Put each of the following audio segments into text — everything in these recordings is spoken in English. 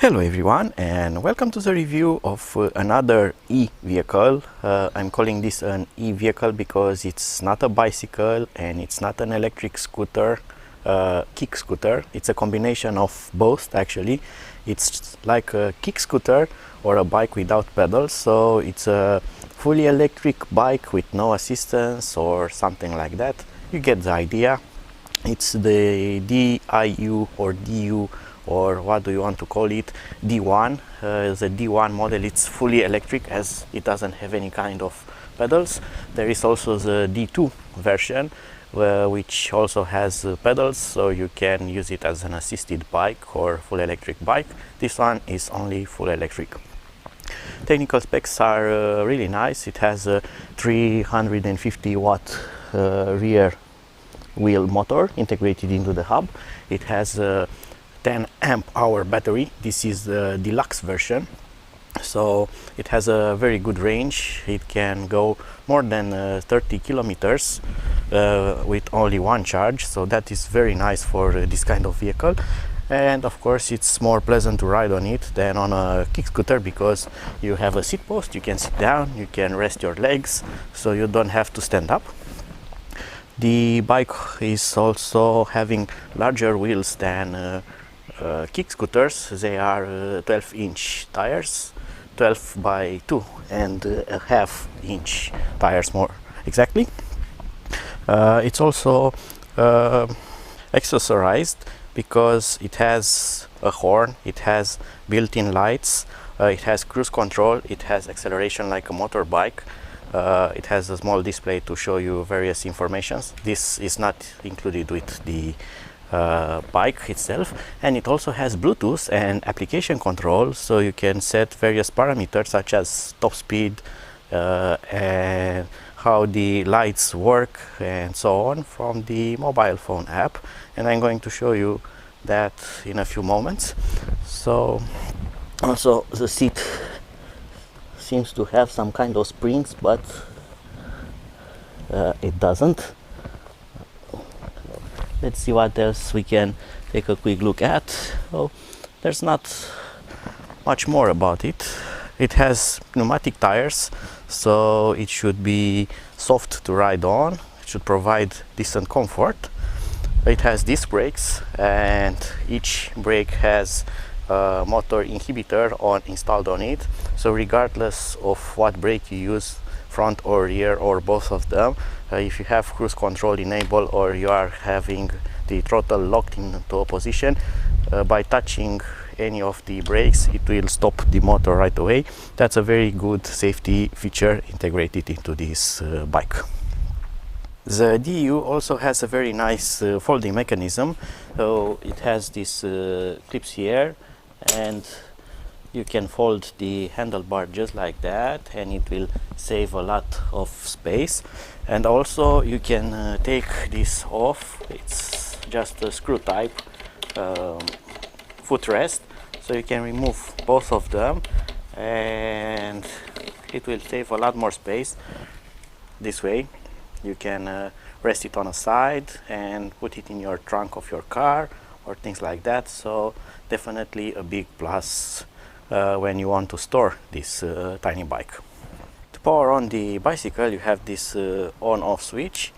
Hello everyone, and welcome to the review of another e-vehicle. I'm calling this an e-vehicle because it's not a bicycle and it's not an electric scooter, kick scooter. It's a combination of both actually. It's like a kick scooter or a bike without pedals, so it's a fully electric bike with no assistance or something like that. You get the idea. It's the DIU or DU, or what do you want to call it, D1. The D1 model, it's fully electric as it doesn't have any kind of pedals. There is also the D2 version which also has pedals, so you can use it as an assisted bike or full electric bike. This one is only full electric. Technical specs are really nice. It has a 350 watt rear wheel motor integrated into the hub. It has a 10 amp hour battery. This is the deluxe version, so it has a very good range. It can go more than 30 kilometers with only one charge, so that is very nice for this kind of vehicle. And of course it's more pleasant to ride on it than on a kick scooter because you have a seat post, you can sit down, you can rest your legs, so you don't have to stand up. The bike is also having larger wheels than kick scooters. They are 12-inch tires, 12 by 2 and a half-inch tires more exactly. It's also accessorized because it has a horn, it has built-in lights, it has cruise control, it has acceleration like a motorbike. It has a small display to show you various informations. This is not included with the bike itself, and it also has Bluetooth and application control, so you can set various parameters such as top speed and how the lights work and so on from the mobile phone app, and I'm going to show you that in a few moments. So also the seat seems to have some kind of springs, but it doesn't. Let's see what else we can take a quick look at. Oh, there's not much more about it. It has pneumatic tires, so it should be soft to ride on. It should provide decent comfort. It has disc brakes, and each brake has a motor inhibitor installed on it, so regardless of what brake you use, front or rear or both of them, if you have cruise control enabled or you are having the throttle locked into a position, by touching any of the brakes it will stop the motor right away. That's a very good safety feature integrated into this bike. The DU also has a very nice folding mechanism. So it has these clips here, and you can fold the handlebar just like that, and it will save a lot of space. And also you can take this off. It's just a screw type footrest, so you can remove both of them and it will save a lot more space. This way you can rest it on a side and put it in your trunk of your car or things like that, so definitely a big plus when you want to store this tiny bike. To power on the bicycle, you have this on-off switch,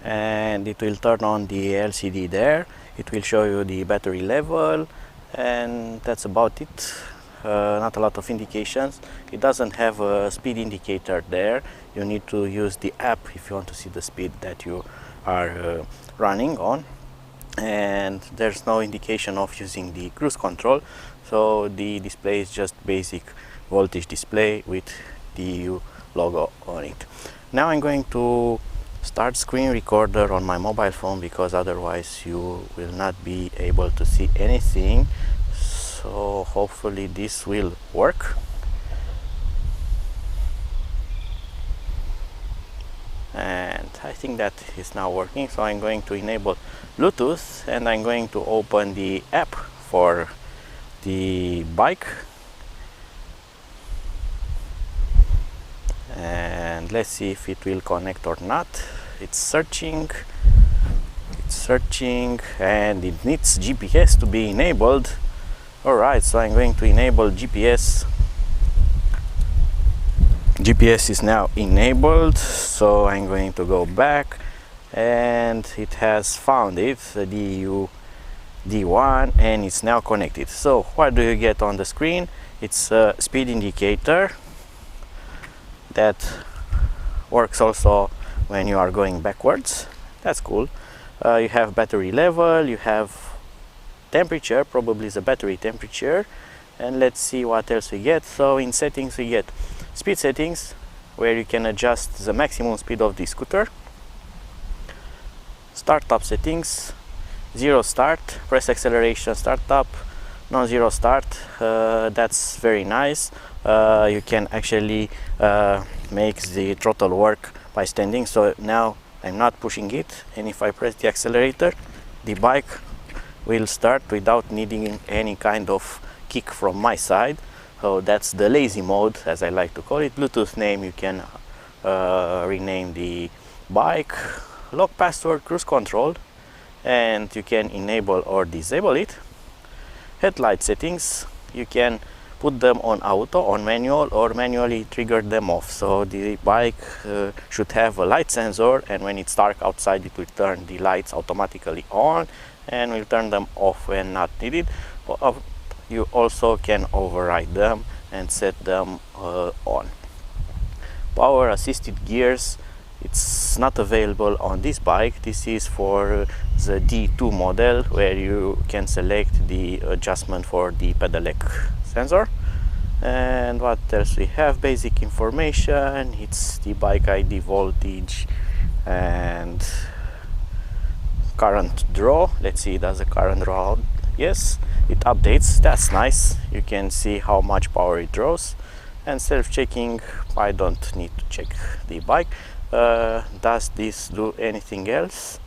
and it will turn on the LCD there. It will show you the battery level, and that's about it. Not a lot of indications. It doesn't have a speed indicator there. You need to use the app if you want to see the speed that you are running on, and there's no indication of using the cruise control, so the display is just basic voltage display with the logo on it. Now I'm going to start screen recorder on my mobile phone because otherwise you will not be able to see anything, so hopefully this will work. And I think that is now working, so I'm going to enable Bluetooth and I'm going to open the app for the bike, and let's see if it will connect or not. It's searching, and it needs GPS to be enabled. Alright, so I'm going to enable GPS. GPS is now enabled, so I'm going to go back, and it has found it, the DYU D1, and it's now connected. So what do you get on the screen? It's a speed indicator that works also when you are going backwards. That's cool. You have battery level, you have temperature, probably the battery temperature, and let's see what else we get. So in settings we get speed settings, where you can adjust the maximum speed of the scooter. Startup settings, zero start, press acceleration startup, non-zero start. That's very nice. You can actually make the throttle work by standing. So now I'm not pushing it, and if I press the accelerator, the bike will start without needing any kind of kick from my side. So that's the lazy mode, as I like to call it. Bluetooth name, you can rename the bike. Lock password, cruise control, and you can enable or disable it. Headlight settings, you can put them on auto, on manual, or manually trigger them off. So the bike should have a light sensor, and when it's dark outside, it will turn the lights automatically on and will turn them off when not needed. You also can override them and set them on. Power assisted gears, it's not available on this bike. This is for the D2 model, where you can select the adjustment for the pedelec sensor. And what else we have? Basic information, it's the bike ID, voltage, and current draw. Let's see, does the current draw? Yes, it updates. That's nice. You can see how much power it draws. And self-checking, I don't need to check the bike. Does this do anything else?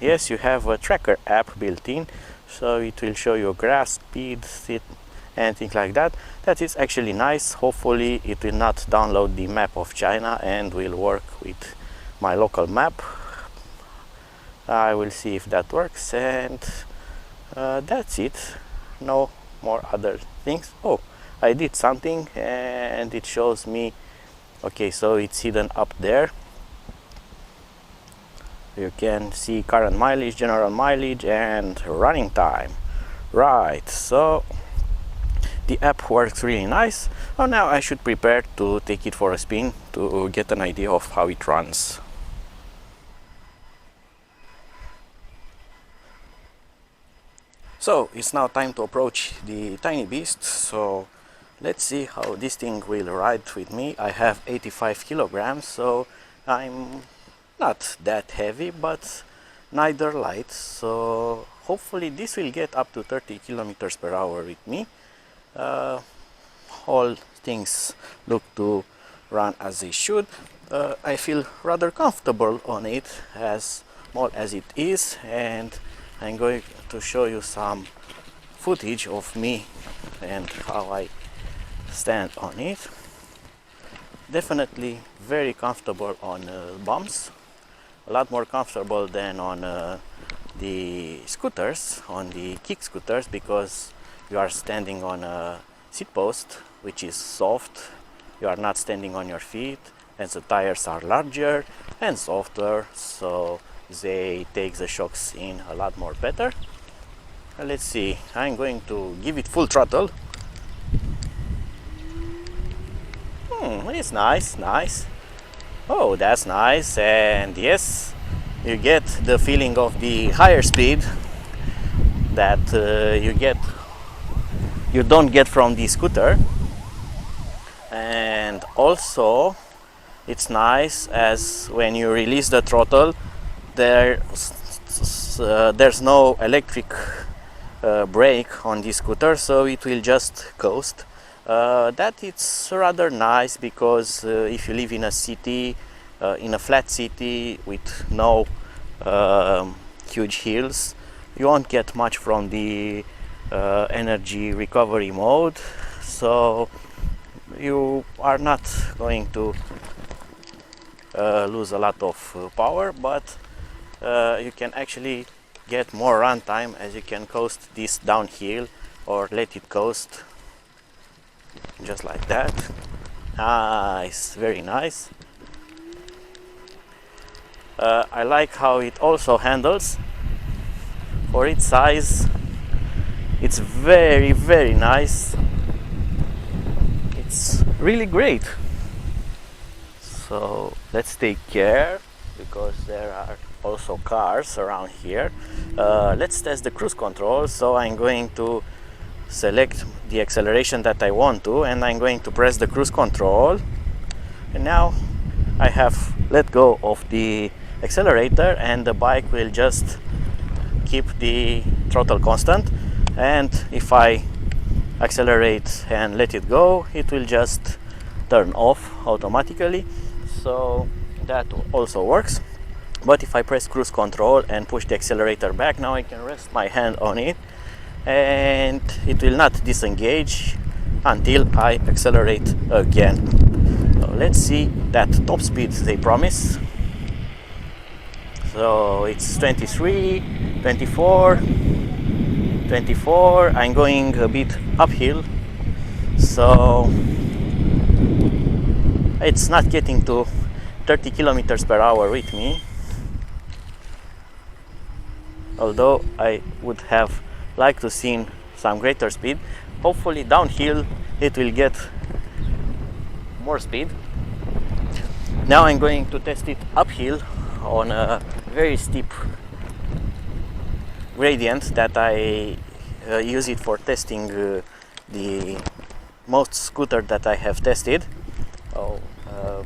Yes, you have a tracker app built in, so it will show you grass, speed, and things like that. That is actually nice. Hopefully it will not download the map of China and will work with my local map. I will see if that works, and that's it. No more other things. Oh, I did something and it shows me. Okay, so it's hidden up there. You can see current mileage, general mileage, and running time. Right, so the app works really nice. So now I should prepare to take it for a spin to get an idea of how it runs. So it's now time to approach the tiny beast. So let's see how this thing will ride with me. I have 85 kilograms, so I'm not that heavy, but neither light. So hopefully this will get up to 30 kilometers per hour with me. All things look to run as they should. I feel rather comfortable on it, as small as it is, and I'm going to show you some footage of me and how I stand on it. Definitely very comfortable on bumps, a lot more comfortable than on the scooters, on the kick scooters, because you are standing on a seat post which is soft. You are not standing on your feet, and the tires are larger and softer, so they take the shocks in a lot more better. Let's see, I'm going to give it full throttle. It's nice. Oh, that's nice. And yes, you get the feeling of the higher speed that you don't get from the scooter. And also it's nice, as when you release the throttle, there's no electric brake on the scooter, so it will just coast. That it's rather nice, because if you live in a city, in a flat city with no huge hills, you won't get much from the energy recovery mode, so you are not going to lose a lot of power, but you can actually get more run time, as you can coast this downhill or let it coast just like that. Nice, very nice. I like how it also handles for its size. It's very, very nice. It's really great. So let's take care, because there are also cars around here. Let's test the cruise control. So I'm going to select the acceleration that I want to, and I'm going to press the cruise control, and now I have let go of the accelerator, and the bike will just keep the throttle constant, and if I accelerate and let it go, it will just turn off automatically. So that also works. But if I press cruise control and push the accelerator back, now I can rest my hand on it and it will not disengage until I accelerate again. So let's see that top speed they promise. So it's 23, 24, 24. I'm going a bit uphill, so it's not getting to 30 kilometers per hour with me, although I would have liked to see some greater speed. Hopefully downhill it will get more speed. Now I'm going to test it uphill on a very steep gradient that I use it for testing the most scooter that I have tested.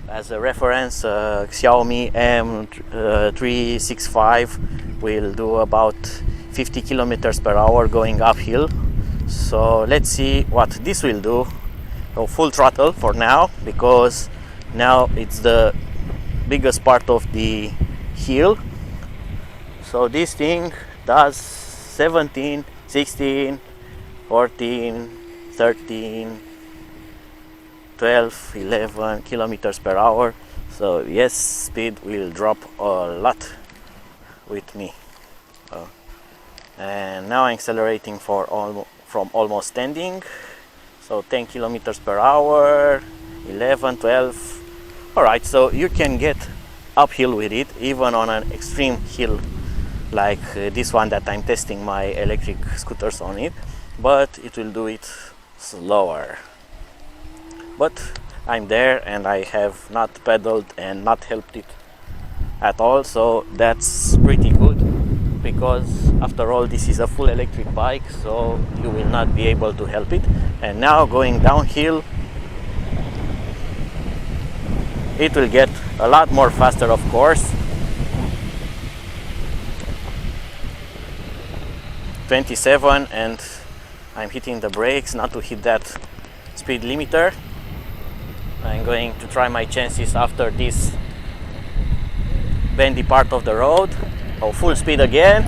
As a reference, Xiaomi M365 will do about 50 kilometers per hour going uphill. So let's see what this will do. Full throttle for now, because now it's the biggest part of the hill. So this thing does 17, 16, 14, 13, 12, 11 kilometers per hour. So yes, speed will drop a lot with me. And now I'm accelerating from almost standing. So 10 kilometers per hour, 11, 12. Alright, so you can get uphill with it, even on an extreme hill like this one that I'm testing my electric scooters on it, but it will do it slower. But I'm there and I have not pedaled and not helped it at all, so that's pretty good, because after all this is a full electric bike, so you will not be able to help it. And now going downhill, it will get a lot more faster, of course. 27, and I'm hitting the brakes not to hit that speed limiter. I'm going to try my chances after this bendy part of the road. Full speed again.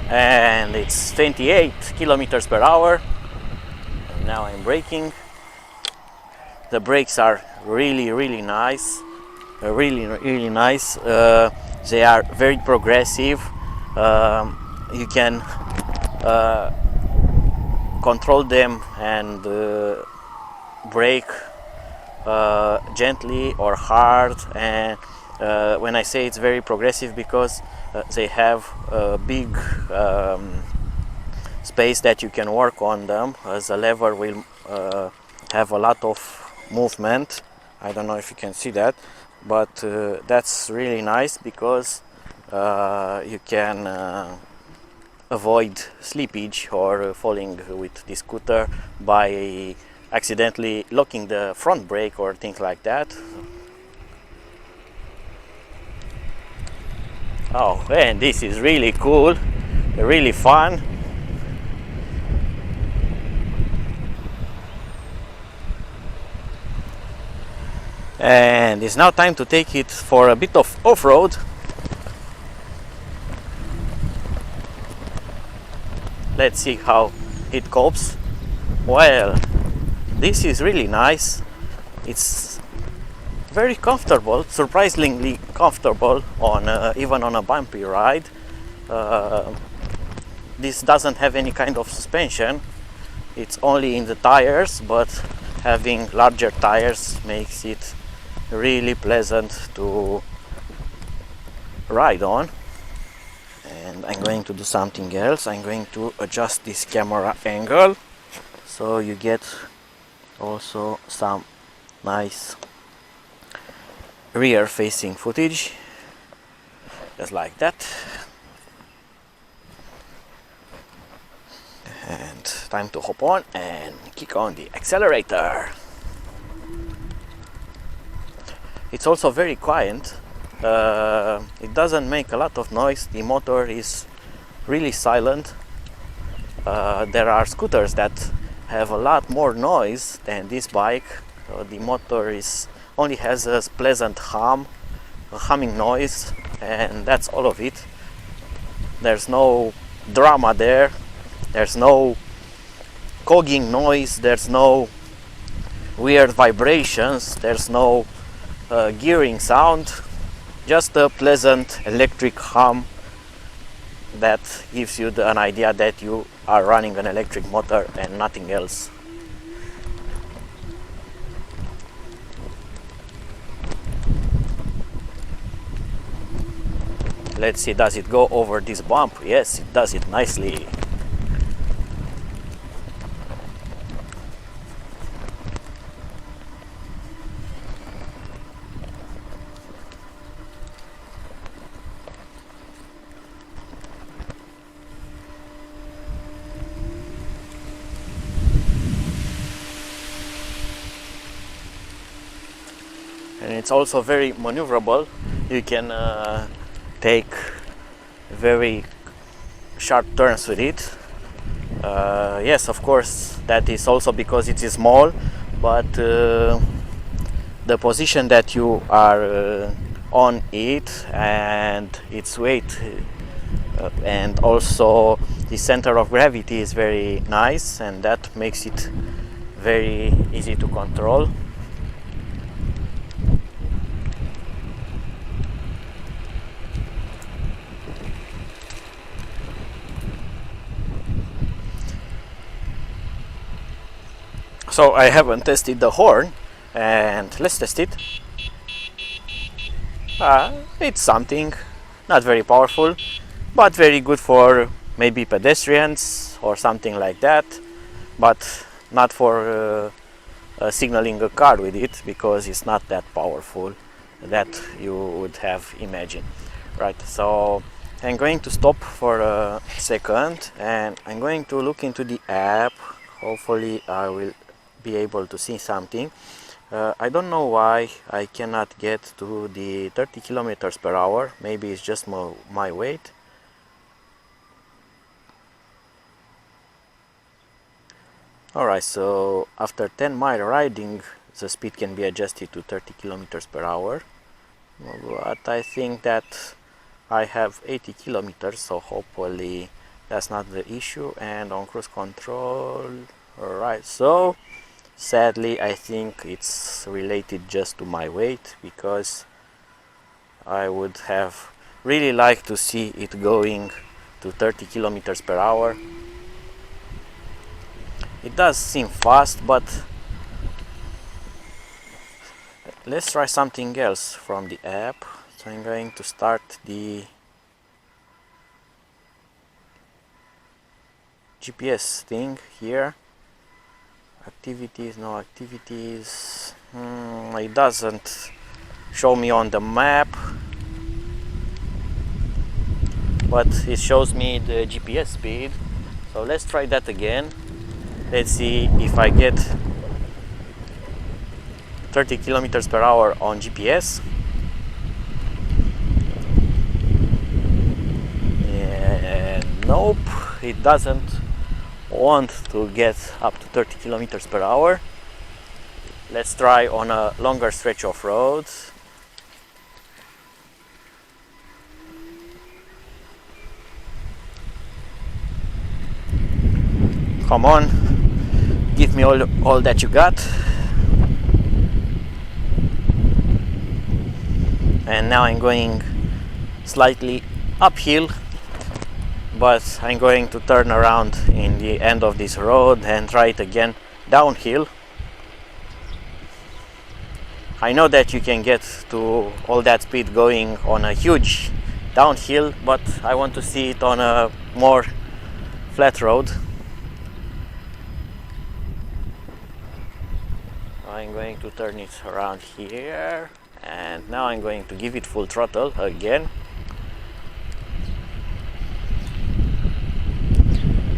And it's 28 kilometers per hour. And now I'm braking. The brakes are really nice. Really nice. They are very progressive. You can control them and brake gently or hard. And when I say it's very progressive, because they have a big space that you can work on them, as the lever will have a lot of movement. I don't know if you can see that, but that's really nice, because you can avoid slippage or falling with the scooter by accidentally locking the front brake or things like that. Oh, and this is really cool, really fun. And it's now time to take it for a bit of off-road. Let's see how it copes. Well, this is really nice. It's very comfortable, surprisingly comfortable on even on a bumpy ride. This doesn't have any kind of suspension, it's only in the tires, but having larger tires makes it really pleasant to ride on. And I'm going to do something else. I'm going to adjust this camera angle so you get also some nice rear facing footage, just like that. And time to hop on and kick on the accelerator. It's also very quiet. It doesn't make a lot of noise. The motor is really silent. There are scooters that have a lot more noise than this bike. The motor only has a pleasant a humming noise, and that's all of it. There's no drama there. There's no cogging noise. There's no weird vibrations. There's no gearing sound. Just a pleasant electric hum that gives you an idea that you are running an electric motor and nothing else. Let's see, does it go over this bump? Yes, it does it nicely. And it's also very maneuverable. You can take very sharp turns with it. Yes, of course, that is also because it is small, but the position that you are on it and its weight and also the center of gravity is very nice, and that makes it very easy to control. So I haven't tested the horn, and let's test it. It's something, not very powerful, but very good for maybe pedestrians or something like that, but not for signaling a car with it, because it's not that powerful that you would have imagined. Right, so I'm going to stop for a second and I'm going to look into the app. Hopefully I will be able to see something. I don't know why I cannot get to the 30 kilometers per hour. Maybe it's just my weight. Alright, so after 10-mile riding the speed can be adjusted to 30 kilometers per hour, but I think that I have 80 kilometers, so hopefully that's not the issue. And on cruise control, alright, so sadly I think it's related just to my weight, because I would have really liked to see it going to 30 kilometers per hour. It does seem fast, but let's try something else from the app. So I'm going to start the GPS thing here. Activities, no activities. It doesn't show me on the map, but it shows me the GPS speed. So let's try that again. Let's see if I get 30 kilometers per hour on GPS. And nope, it doesn't want to get up to 30 kilometers per hour. Let's try on a longer stretch of road. Come on, give me all that you got. and now I'm going slightly uphill, but I'm going to turn around in the end of this road and try it again downhill. I know that you can get to all that speed going on a huge downhill, but I want to see it on a more flat road. I'm going to turn it around here, and now I'm going to give it full throttle again.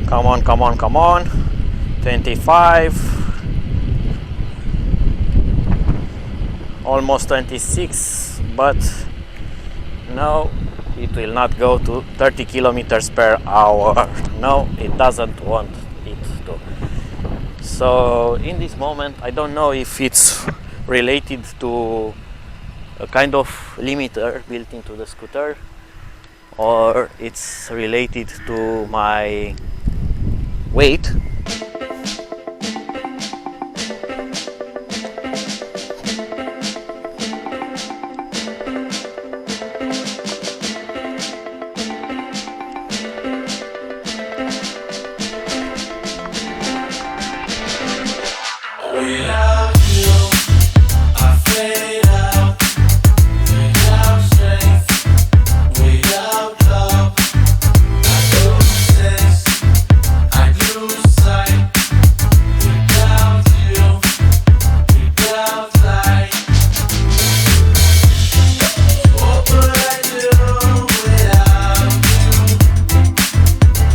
Come on, come on, come on. 25. Almost 26, but no, it will not go to 30 kilometers per hour. No, it doesn't want it to. So in this moment, I don't know if it's related to a kind of limiter built into the scooter, or it's related to my weight. Without you, I fade out. Without strength, without love, I lose sense, I lose sight. Without you, without light, what would I do without you?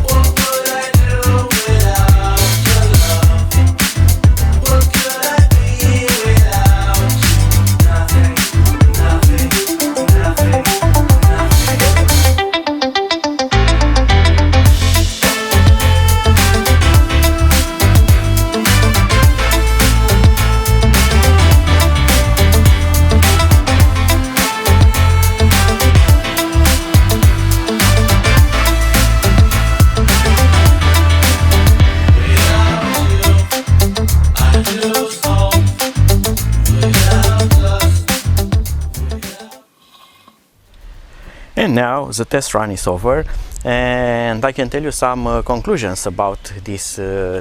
What would I do without your love? What could I be without you? Nothing, nothing, nothing, nothing. Without you, I lose hope. Without lust, And now the test run is over, and I can tell you some conclusions about this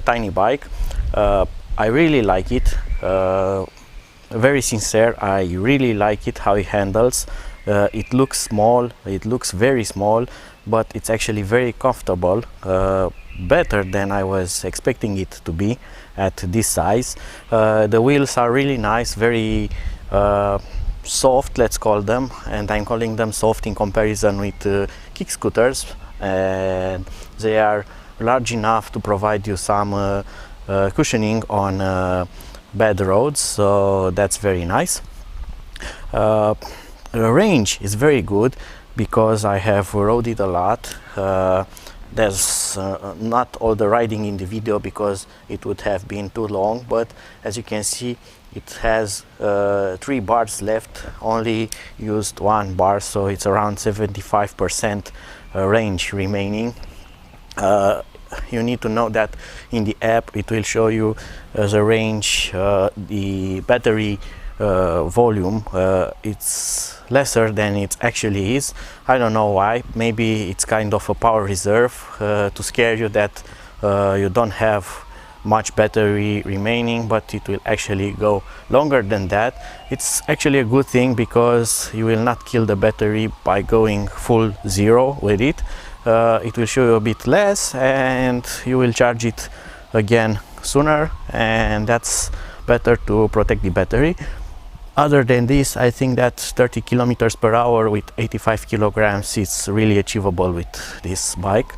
tiny bike. I really like it. Very sincere, I really like it how it handles. It looks small, it looks very small, but it's actually very comfortable. Better than I was expecting it to be at this size. The wheels are really nice, very soft, let's call them, and I'm calling them soft in comparison with kick scooters, and they are large enough to provide you some cushioning on bad roads, so that's very nice. The range is very good because I have rode it a lot. There's not all the riding in the video because it would have been too long, but as you can see, it has 3 bars left, only used 1 bar, so it's around 75% range remaining. You need to know that in the app it will show you the range, the battery volume. It's lesser than it actually is. I don't know why. Maybe it's kind of a power reserve to scare you that you don't have much battery remaining, but it will actually go longer than that. It's actually a good thing because you will not kill the battery by going full zero with it. It will show you a bit less and you will charge it again sooner, and that's better to protect the battery. Other than this, I think that 30 kilometers per hour with 85 kilograms is really achievable with this bike.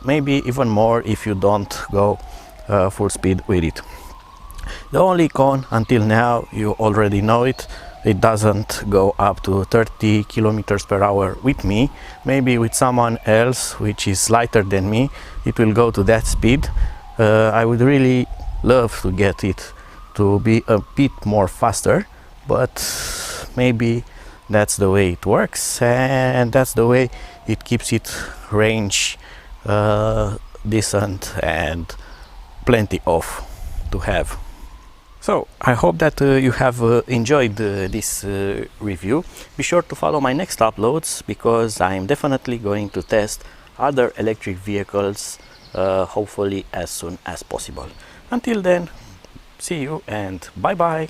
Maybe even more if you don't go full speed with it. The only con until now, you already know it, it doesn't go up to 30 kilometers per hour with me. Maybe with someone else which is lighter than me, it will go to that speed. I would really love to get it to be a bit more faster, but maybe that's the way it works, and that's the way it keeps its range decent and plenty of to have. So I hope that you have enjoyed this review. Be sure to follow my next uploads because I'm definitely going to test other electric vehicles, hopefully as soon as possible. Until then, see you and bye bye.